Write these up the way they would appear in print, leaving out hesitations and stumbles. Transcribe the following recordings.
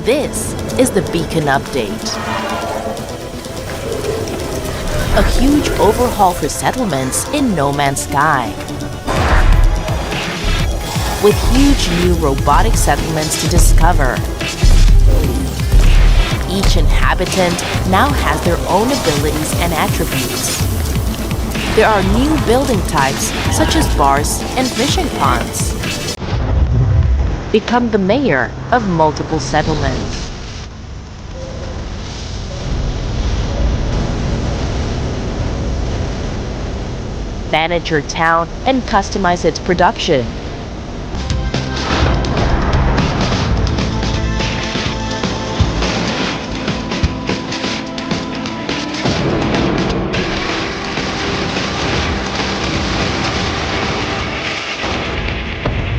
This is the Beacon Update. A huge overhaul for settlements in No Man's Sky. With huge new robotic settlements to discover. Each inhabitant now has their own abilities and attributes. There are new building types such as bars and fishing ponds. Become the mayor of multiple settlements. Manage your town and customize its production.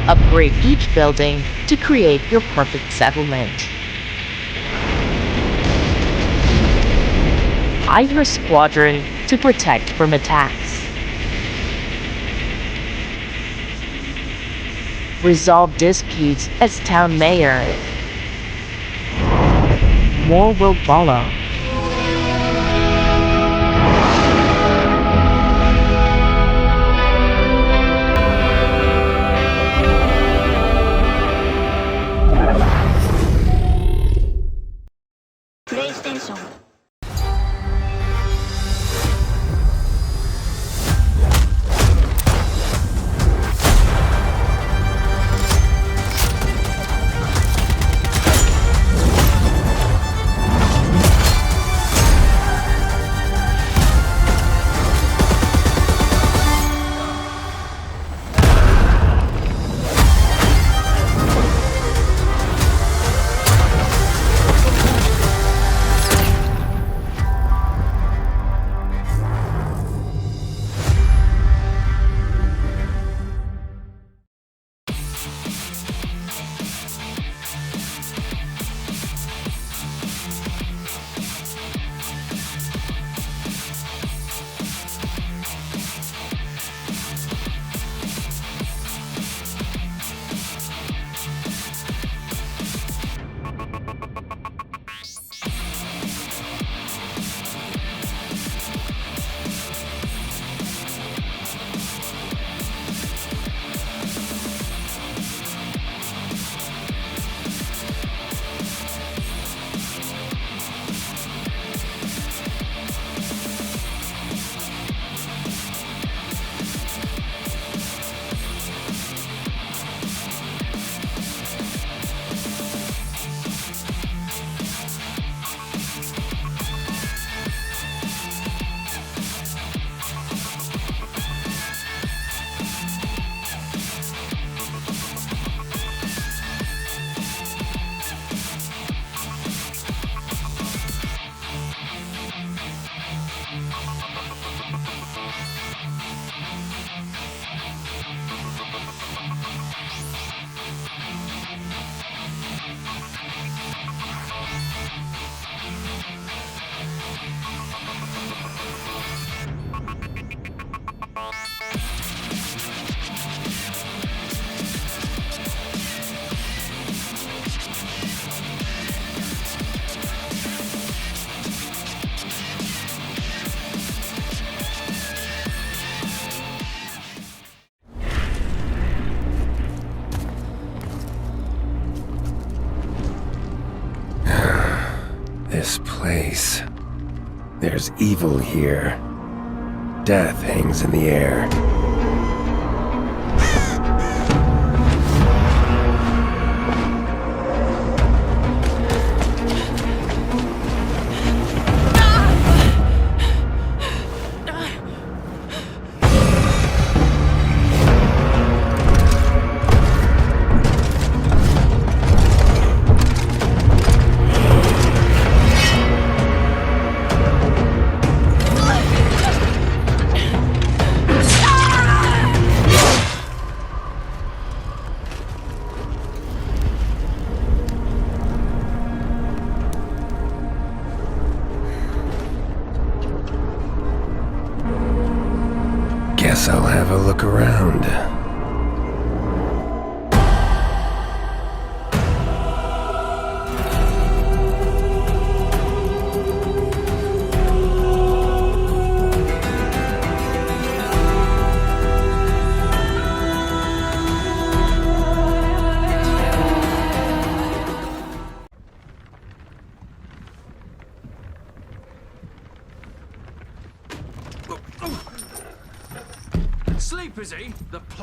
Upgrade each building to create your perfect settlement. Hire your squadron to protect from attacks. Resolve disputes as town mayor. More will follow. PlayStation. This place. There's evil here. Death hangs in the air. Guess I'll have a look around.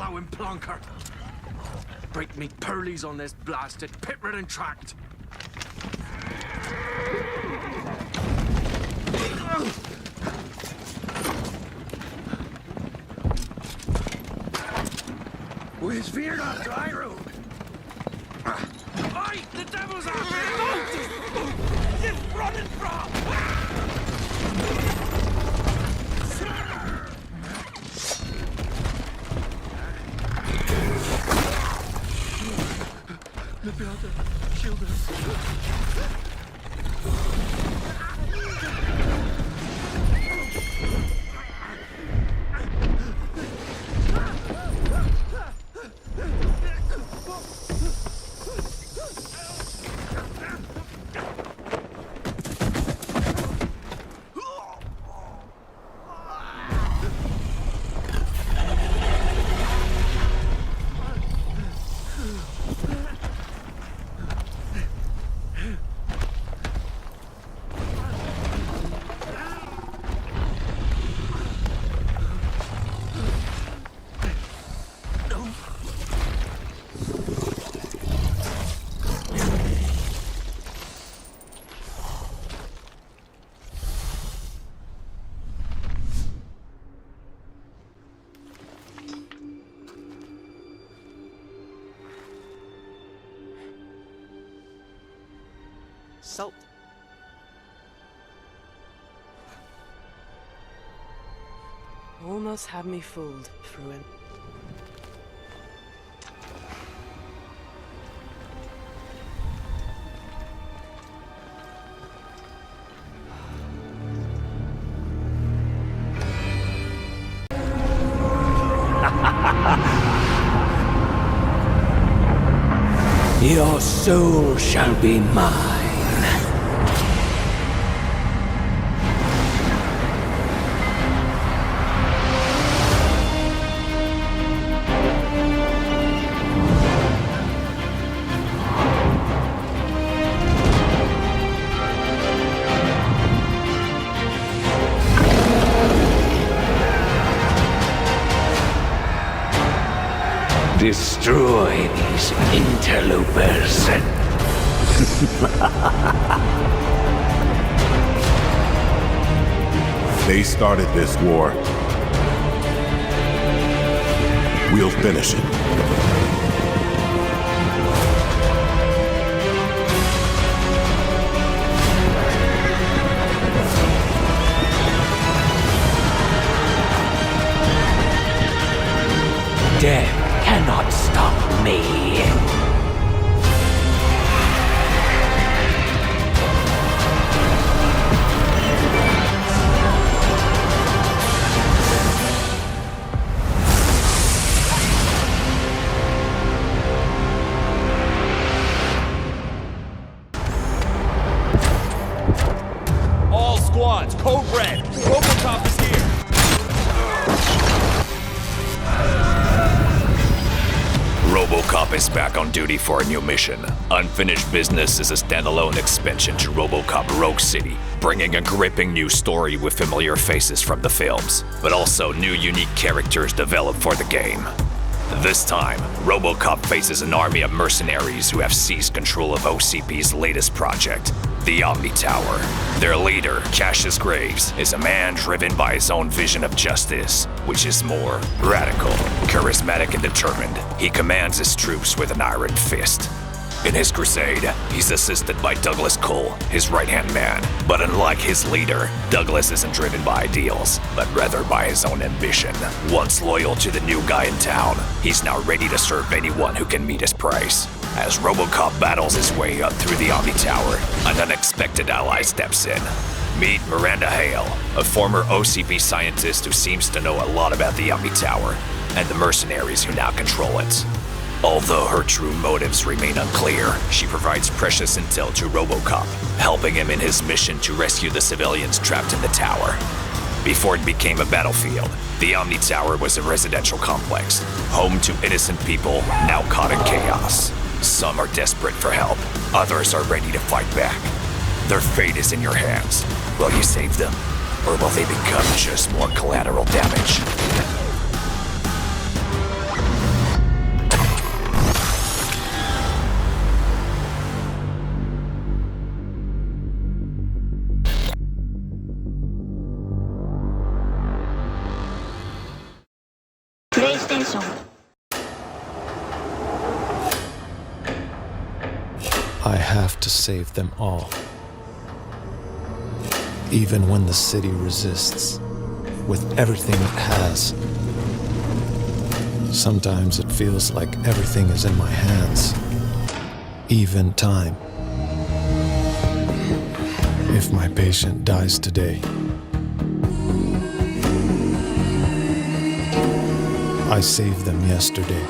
plowing plonker. Break me pearlies on this blasted pit-ridden tract. Where's Veered on dry road? Oi! The devil's after you! You're running from! Alberta, shield us. Salt. Almost had me fooled, Fruin. Your soul shall be mine. Destroy these interlopers. They started this war. We'll finish it. Death cannot stop me. All squads, code red. RoboCop is here. RoboCop is back on duty for a new mission. Unfinished Business is a standalone expansion to RoboCop Rogue City, bringing a gripping new story with familiar faces from the films, but also new unique characters developed for the game. This time, RoboCop faces an army of mercenaries who have seized control of OCP's latest project, the Omni Tower. Their leader, Cassius Graves, is a man driven by his own vision of justice, which is more radical, charismatic, and determined. He commands his troops with an iron fist. In his crusade, he's assisted by Douglas Cole, his right-hand man. But unlike his leader, Douglas isn't driven by ideals, but rather by his own ambition. Once loyal to the new guy in town, he's now ready to serve anyone who can meet his price. As RoboCop battles his way up through the Omni Tower, an unexpected ally steps in. Meet Miranda Hale, a former OCP scientist who seems to know a lot about the Omni Tower, and the mercenaries who now control it. Although her true motives remain unclear, she provides precious intel to RoboCop, helping him in his mission to rescue the civilians trapped in the tower. Before it became a battlefield, the Omni Tower was a residential complex, home to innocent people now caught in chaos. Some are desperate for help, others are ready to fight back. Their fate is in your hands. Will you save them, or will they become just more collateral damage? I have to save them all. Even when the city resists, with everything it has. Sometimes it feels like everything is in my hands. Even time. If my patient dies today, I saved them yesterday.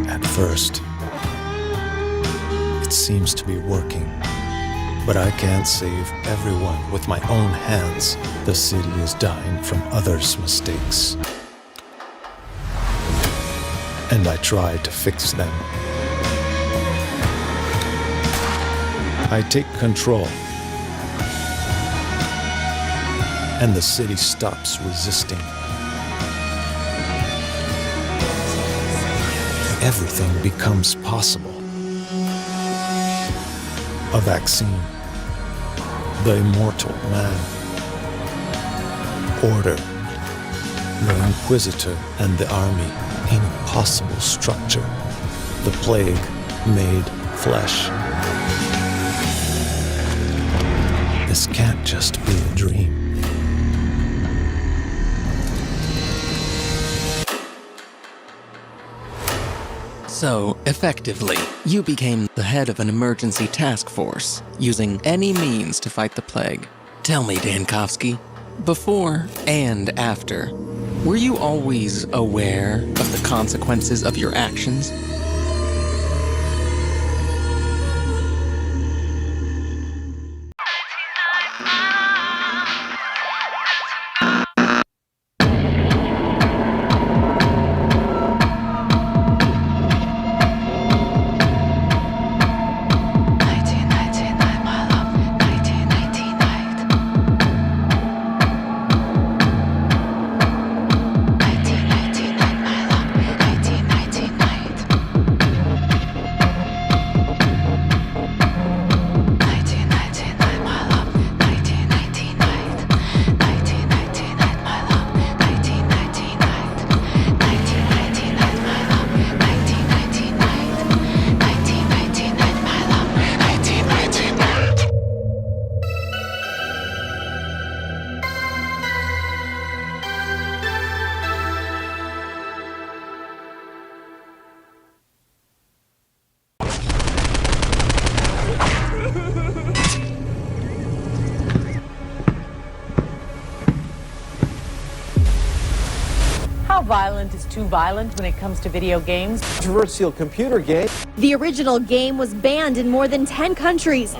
At first, it seems to be working, but I can't save everyone with my own hands. The city is dying from others' mistakes. And I try to fix them. I take control, and the city stops resisting. Everything becomes possible. A vaccine, the immortal man, order, the Inquisitor and the army, an impossible structure, the plague made flesh. This can't just be a dream. So, effectively, you became the head of an emergency task force, using any means to fight the plague. Tell me, Dankovsky, before and after, were you always aware of the consequences of your actions? How violent is too violent when it comes to video games? Controversial computer game. The original game was banned in more than 10 countries.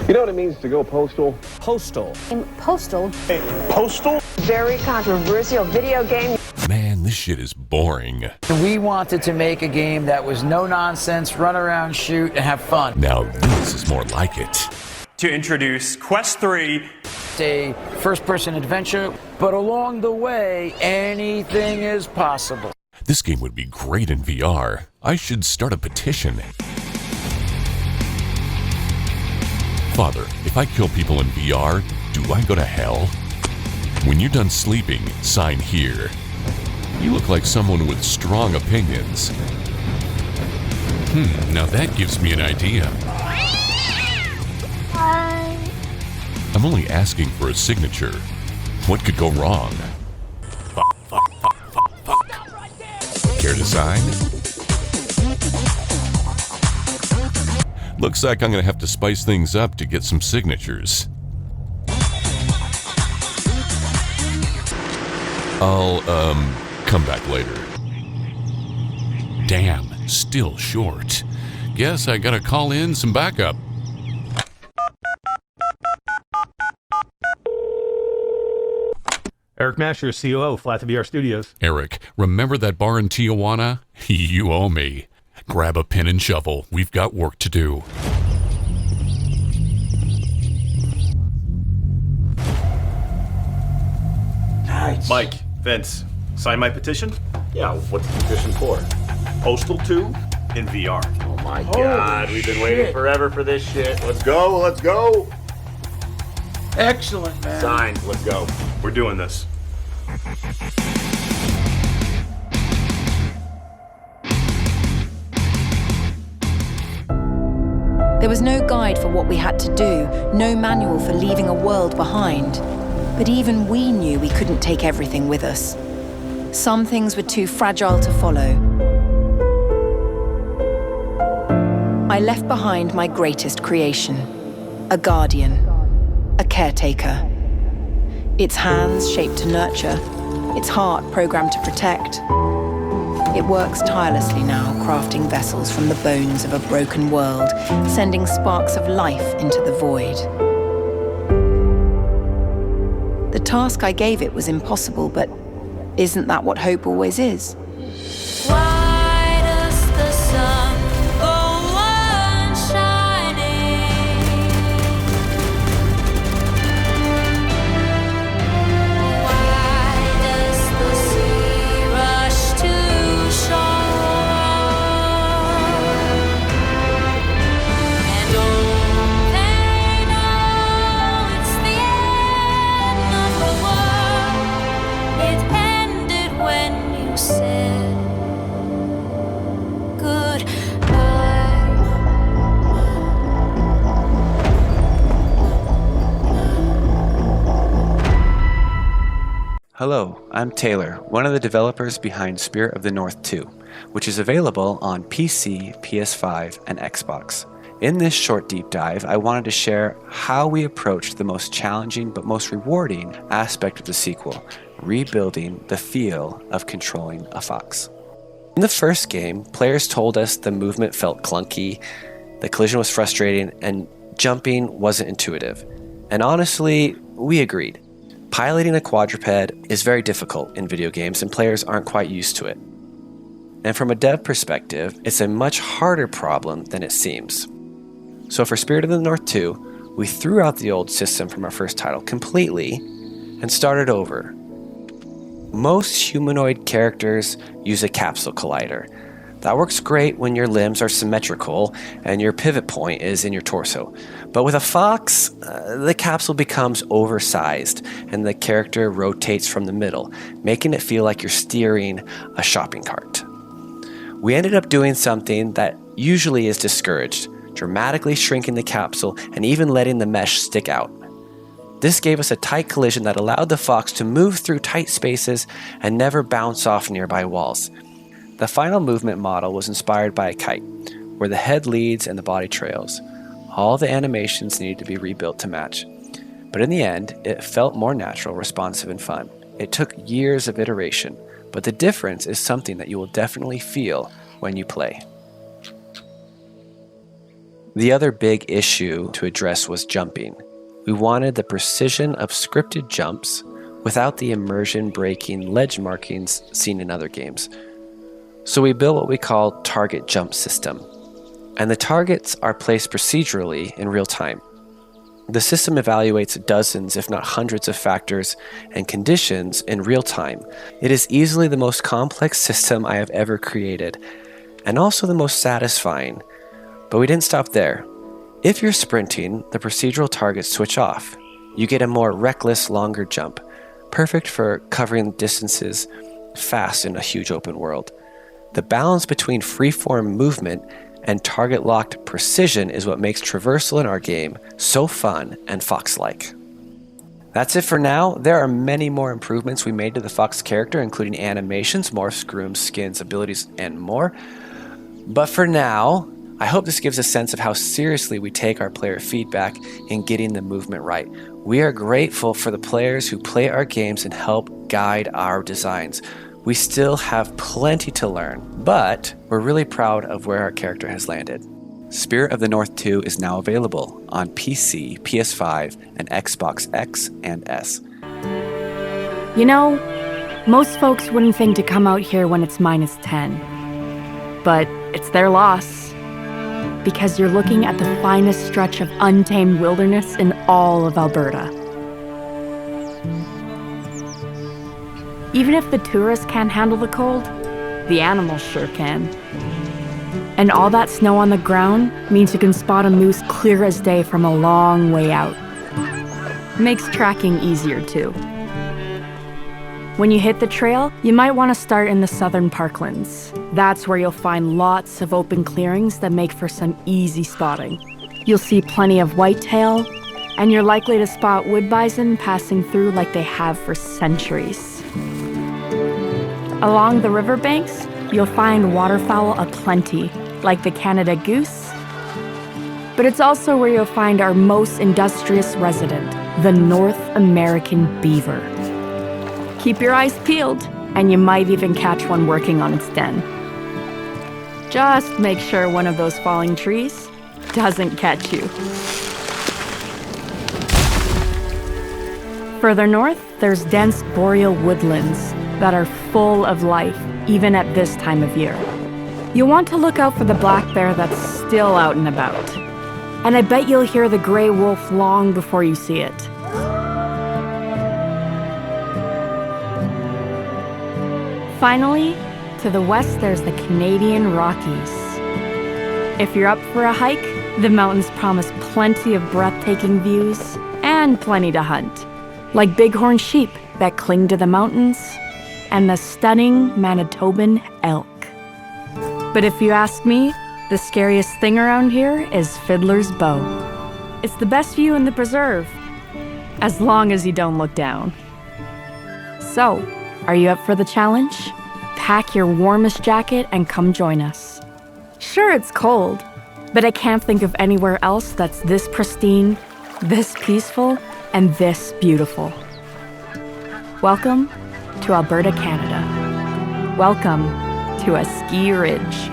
You know what it means to go postal? Postal. Postal. Hey, postal? Very controversial video game. Man, this shit is boring. We wanted to make a game that was no nonsense, run around, shoot, and have fun. Now this is more like it. To introduce Quest 3. A first-person adventure, but along the way, anything is possible. This game would be great in VR. I should start a petition. Father, if I kill people in VR, do I go to hell? When you're done sleeping, sign here. You look like someone with strong opinions. Now that gives me an idea. I'm only asking for a signature. What could go wrong? Fuck. Care to sign? Looks like I'm gonna have to spice things up to get some signatures. I'll, come back later. Damn, still short. Guess I gotta call in some backup. Eric Masher, COO, Flat to VR Studios. Eric, remember that bar in Tijuana? You owe me. Grab a pen and shovel. We've got work to do. Nice. Mike, Vince, sign my petition? Yeah, what's the petition for? Postal 2 in VR. Oh my God, we've been waiting forever for this shit. Let's go, let's go. Excellent, man. Signed, let's go. We're doing this. There was no guide for what we had to do, no manual for leaving a world behind. But even we knew we couldn't take everything with us. Some things were too fragile to follow. I left behind my greatest creation, a guardian, a caretaker. Its hands shaped to nurture, its heart programmed to protect. It works tirelessly now, crafting vessels from the bones of a broken world, sending sparks of life into the void. The task I gave it was impossible, but isn't that what hope always is? Why does the sun go on shining? Why does the sea rush to shore? And oh, they know it's the end of the world. It ended when you said goodbye. Hello, I'm Taylor, one of the developers behind Spirit of the North 2, which is available on PC, PS5, and Xbox. In this short deep dive, I wanted to share how we approached the most challenging but most rewarding aspect of the sequel, rebuilding the feel of controlling a fox. In the first game, players told us the movement felt clunky, the collision was frustrating, and jumping wasn't intuitive. And honestly, we agreed. Piloting a quadruped is very difficult in video games, and players aren't quite used to it. And from a dev perspective, it's a much harder problem than it seems. So for Spirit of the North 2, we threw out the old system from our first title completely and started over. Most humanoid characters use a capsule collider. That works great when your limbs are symmetrical and your pivot point is in your torso. But with a fox, the capsule becomes oversized and the character rotates from the middle, making it feel like you're steering a shopping cart. We ended up doing something that usually is discouraged, dramatically shrinking the capsule and even letting the mesh stick out. This gave us a tight collision that allowed the fox to move through tight spaces and never bounce off nearby walls. The final movement model was inspired by a kite, where the head leads and the body trails. All the animations needed to be rebuilt to match. But in the end, it felt more natural, responsive, and fun. It took years of iteration, but the difference is something that you will definitely feel when you play. The other big issue to address was jumping. We wanted the precision of scripted jumps without the immersion-breaking ledge markings seen in other games. So we built what we call target jump system. And the targets are placed procedurally in real time. The system evaluates dozens, if not hundreds of factors and conditions in real time. It is easily the most complex system I have ever created, and also the most satisfying. But we didn't stop there. If you're sprinting, the procedural targets switch off. You get a more reckless, longer jump, perfect for covering distances fast in a huge open world. The balance between freeform movement and target-locked precision is what makes traversal in our game so fun and fox-like. That's it for now. There are many more improvements we made to the fox character, including animations, morphs, grooms, skins, abilities, and more. But for now, I hope this gives a sense of how seriously we take our player feedback in getting the movement right. We are grateful for the players who play our games and help guide our designs. We still have plenty to learn, but we're really proud of where our character has landed. Spirit of the North 2 is now available on PC, PS5, and Xbox X and S. You know, most folks wouldn't think to come out here when it's -10. But it's their loss. Because you're looking at the finest stretch of untamed wilderness in all of Alberta. Even if the tourists can't handle the cold, the animals sure can. And all that snow on the ground means you can spot a moose clear as day from a long way out. Makes tracking easier too. When you hit the trail, you might want to start in the southern parklands. That's where you'll find lots of open clearings that make for some easy spotting. You'll see plenty of whitetail, and you're likely to spot wood bison passing through like they have for centuries. Along the riverbanks, you'll find waterfowl aplenty, like the Canada goose. But it's also where you'll find our most industrious resident, the North American beaver. Keep your eyes peeled, and you might even catch one working on its den. Just make sure one of those falling trees doesn't catch you. Further north, there's dense boreal woodlands that are full of life, even at this time of year. You'll want to look out for the black bear that's still out and about. And I bet you'll hear the gray wolf long before you see it. Finally, to the west, there's the Canadian Rockies. If you're up for a hike, the mountains promise plenty of breathtaking views and plenty to hunt, like bighorn sheep that cling to the mountains and the stunning Manitoban elk. But if you ask me, the scariest thing around here is Fiddler's Bow. It's the best view in the preserve, as long as you don't look down. So, are you up for the challenge? Pack your warmest jacket and come join us. Sure, it's cold, but I can't think of anywhere else that's this pristine, this peaceful, and this beautiful. Welcome to Alberta, Canada. Welcome to a ski ridge.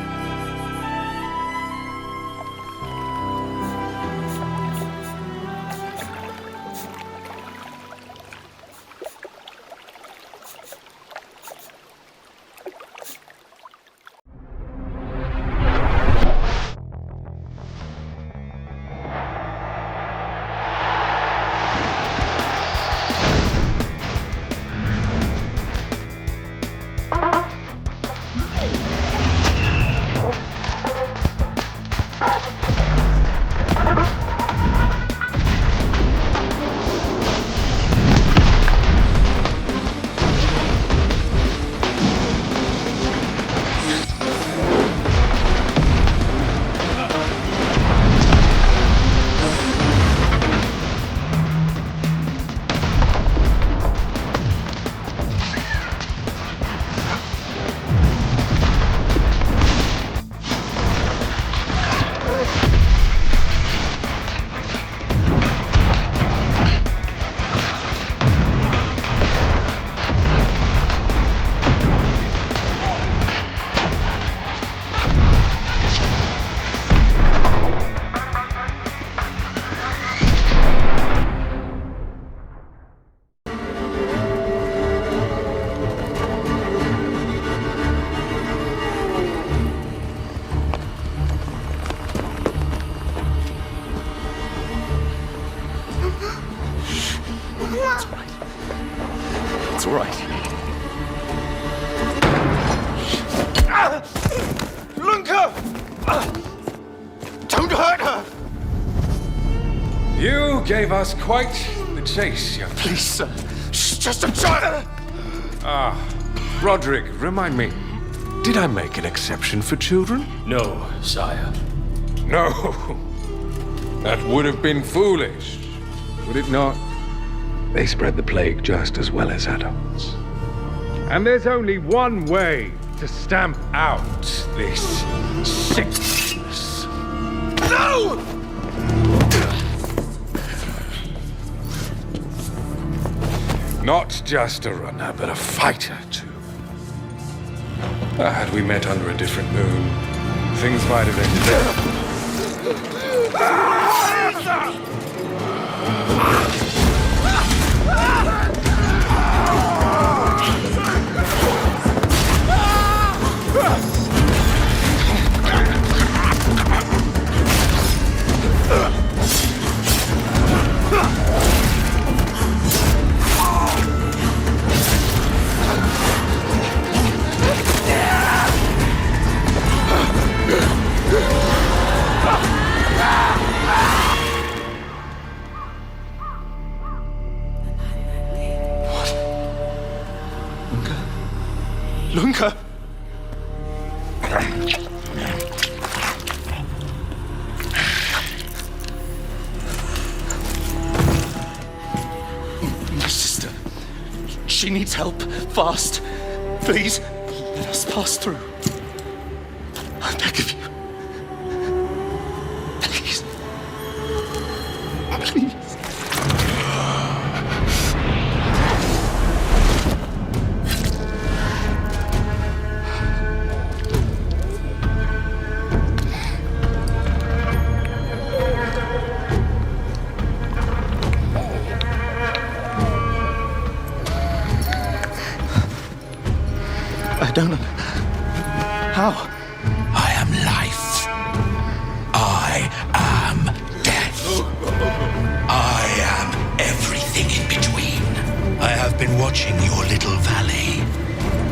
It's all right. Lunka! Don't hurt her! You gave us quite the chase, young man. Please, sir. She's just a child! Ah, Roderick, remind me, did I make an exception for children? No, sire. No. That would have been foolish, would it not? They spread the plague just as well as adults. And there's only one way to stamp out this sickness. No! Not just a runner, but a fighter, too. Had we met under a different moon, things might have ended there. Lunka! My sister. She needs help. Fast. Please, let us pass through. I beg of you. Please. Please. I don't know. How? I am life. I am death. I am everything in between. I have been watching your little valley.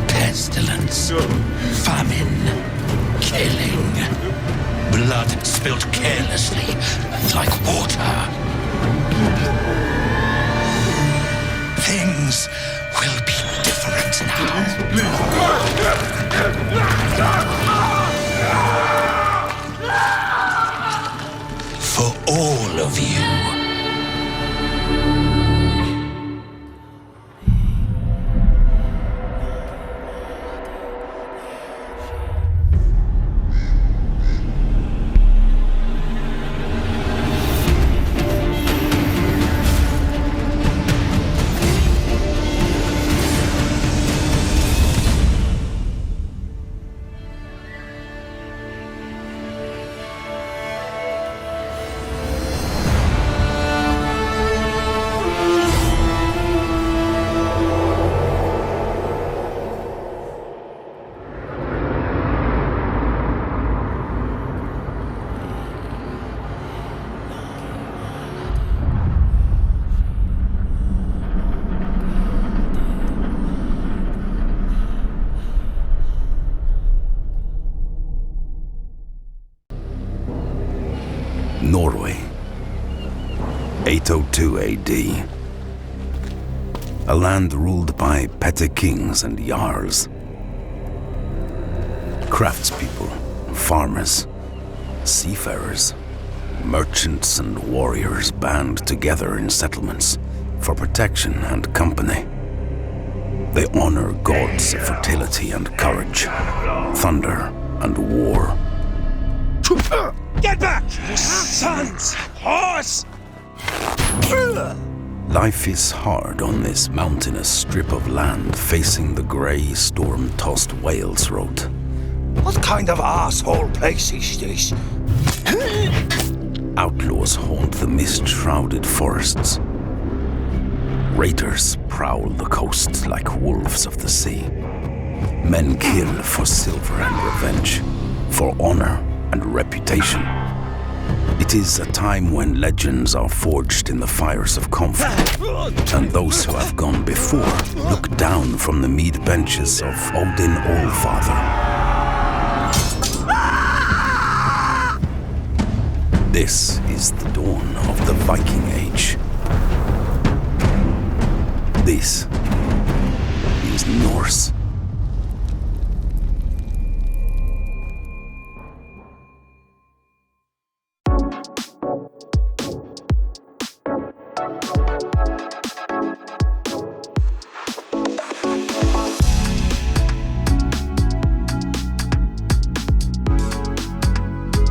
Pestilence, famine, killing. Blood spilled carelessly, like water. Things will be different now. For all of you. Norway, 802 AD. A land ruled by petty kings and jarls. Craftspeople, farmers, seafarers, merchants and warriors band together in settlements for protection and company. They honor gods of fertility and courage, thunder and war. Get back, you sons! Horse! Life is hard on this mountainous strip of land facing the grey, storm-tossed Wales Road. What kind of asshole place is this? Outlaws haunt the mist-shrouded forests. Raiders prowl the coast like wolves of the sea. Men kill for silver and revenge, for honor and reputation. It is a time when legends are forged in the fires of conflict, and those who have gone before look down from the mead benches of Odin Allfather. This is the dawn of the Viking Age. This is Norse.